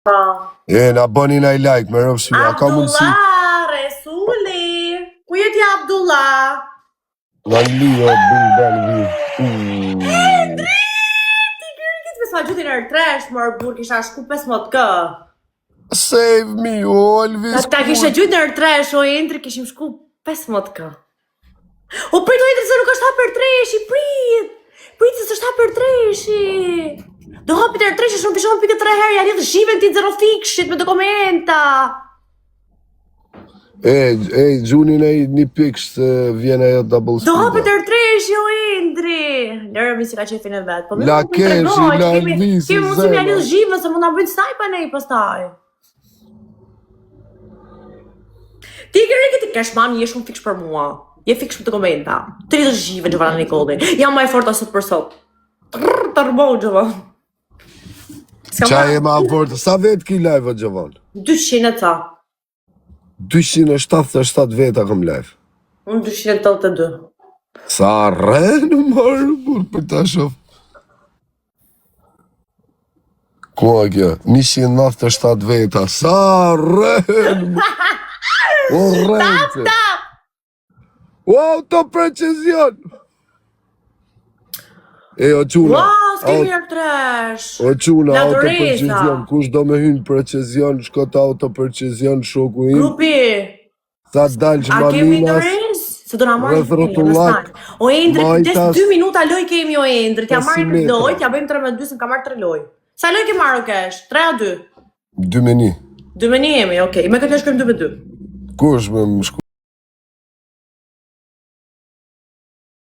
Pa. Na bëni naj like, me rëpsy, a ka mundësi? Abdullah, Resuli. Ku jeti Abdullah? Në li, o, Belvi. Ti kërë këtë me s'ma gjutin e rëtresh, mërë burë kisha shku 15 kë. Save me, o, Elvis. Ta kishe gjutin e rëtresh, o Endri kishim shku 15 kë. O prit o Endri se nuk është hapër treshi, prit! Prit se është hapër treshi! Do hapit e rëtreshi shumë pishon pike 3 herë, janë jetë shiven ti zero fikshit me dokumenta. Gjunin e një pikë se vjen ajo double speed. Do hapit e rëtreshi, o Endri! Lërë mi si ka qefin e vetë. La keshi, la Elvis, kemi mundësi me janë zhjive se mund nga bëjtë snajpa ne i pastaj. Ti kërë këti kesh mami, je shumë fiksh për mua. Je fiksh për dokumenta. 30 zhjive Gjovana Nikolli. Jam ma e forta sot për sot. Të rëboj, Gjovan. Qa e ma fortë? Sa vetë ki live, Gjovan? 200 e ca. 277 veta këm live. Unë 282. Sa rrenë marë, burë, për ta shof. Kua kjo? 197 veta. Sa rrenë! O rrenë! O autoprecizion! O quna. Wow, s'kemi rëtresh. O quna, autoprecizion. Kush do me hynë precizion, shko të autoprecizion shoku im. Grupi. Sa dalë që A kemi maninas. ndërës? Se do na marrë Rëthrotullak. O Endri, kujdes 2 minuta loj kemi o Endri. T'ja marrim loj, t'ja bëjmë 3 me 2, se m'ka marrë 3 loj. Sa loj ke marrë o kesh? 3 a 2? 2 me 1. 2 me 1 jemi, okej. Me këtë loj shkojmë 2 me 2. Kush me më shku?